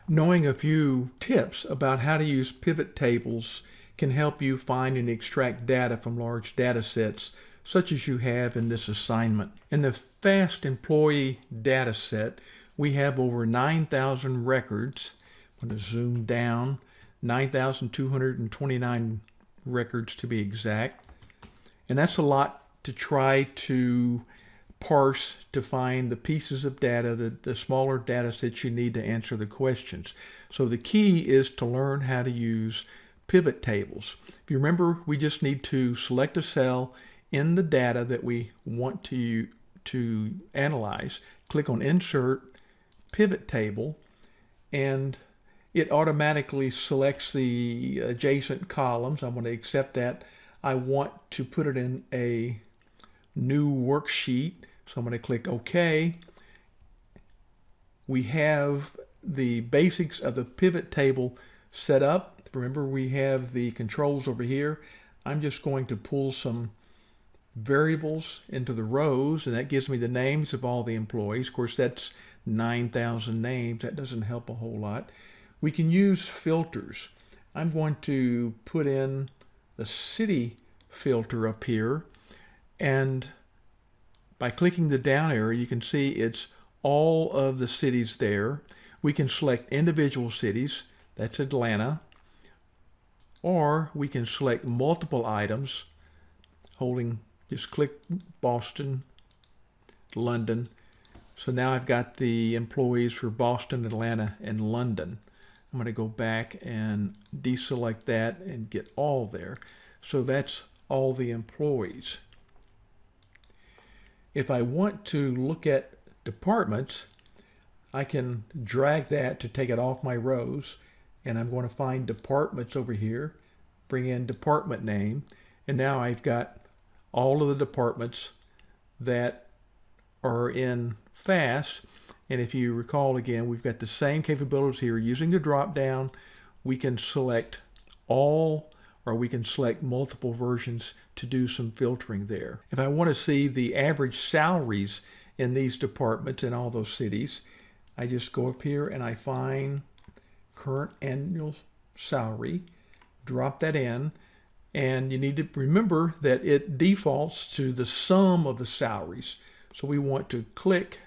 Knowing a few tips about how to use pivot tables can help you find and extract data from large data sets, such as you have in this assignment. In the FAST employee data set, we have over 9,000 records. I'm going to zoom down, 9,229 records to be exact. And that's a lot to try to parse to find the pieces of data, the smaller data sets you need to answer the questions. So the key is to learn how to use pivot tables. If you remember, we just need to select a cell in the data that we want to analyze, click on Insert, Pivot Table, and it automatically selects the adjacent columns. I'm going to accept that. I want to put it in a new worksheet, so I'm going to click OK. We have the basics of the pivot table set up. Remember, we have the controls over here. I'm just going to pull some variables into the rows, and that gives me the names of all the employees. Of course, that's 9,000 names. That doesn't help a whole lot. We can use filters. I'm going to put in the city filter up here, and by clicking the down arrow, you can see it's all of the cities there. We can select individual cities. That's Atlanta. Or we can select multiple items, just click Boston, London. So now I've got the employees for Boston, Atlanta, and London. I'm going to go back and deselect that and get all there. So that's all the employees. If I want to look at departments, I can drag that to take it off my rows, and I'm going to find departments over here, bring in department name, and now I've got all of the departments that are in FAST. And if you recall again, we've got the same capabilities here. Using the drop down, we can select all, or we can select multiple versions to do some filtering there. If I want to see the average salaries in these departments in all those cities, I just go up here and I find current annual salary, drop that in, and you need to remember that it defaults to the sum of the salaries. So we want to click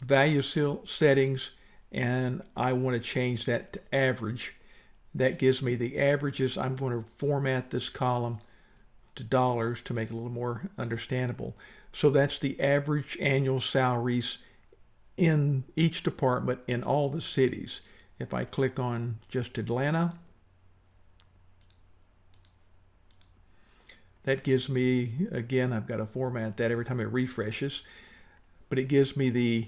value settings, and I want to change that to average. That gives me the averages. I'm going to format this column to dollars to make it a little more understandable. So that's the average annual salaries in each department in all the cities. If I click on just Atlanta, that gives me, again, I've got to format that every time it refreshes, but it gives me the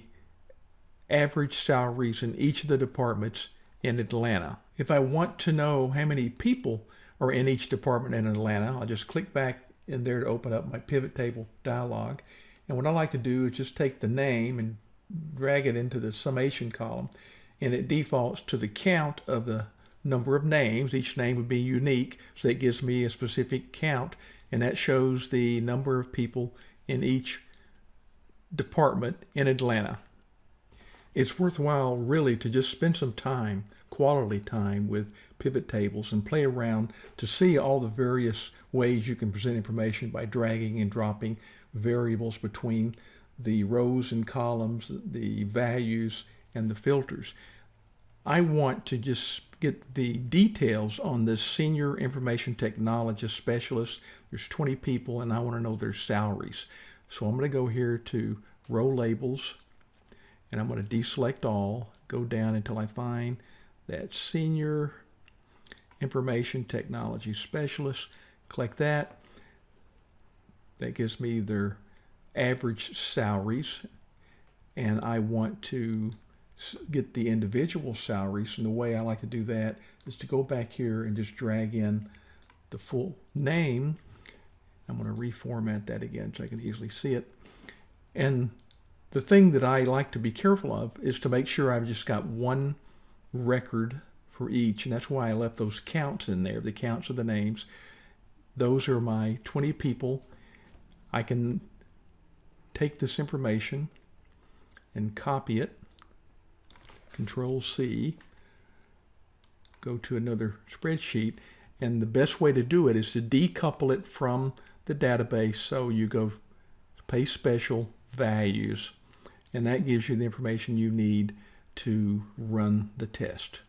average salaries in each of the departments in Atlanta. If I want to know how many people are in each department in Atlanta, I'll just click back in there to open up my pivot table dialog. And what I like to do is just take the name and drag it into the summation column, and it defaults to the count of the number of names. Each name would be unique, so that gives me a specific count, and that shows the number of people in each department in Atlanta. It's worthwhile really to just spend some time, quality time, with pivot tables and play around to see all the various ways you can present information by dragging and dropping variables between the rows and columns, the values, and the filters. I want to just get the details on this senior information technologist specialist. There's 20 people, and I want to know their salaries. So I'm going to go here to row labels, and I'm going to deselect all, go down until I find that senior information technology specialist. Click that. That gives me their average salaries, and I want to get the individual salaries. And the way I like to do that is to go back here and just drag in the full name. I'm going to reformat that again so I can easily see it. And the thing that I like to be careful of is to make sure I've just got one record for each, and that's why I left those counts in there, the counts of the names. Those are my 20 people. I can take this information and copy it, Control C, go to another spreadsheet, and the best way to do it is to decouple it from the database. So you go paste special values, and that gives you the information you need to run the test.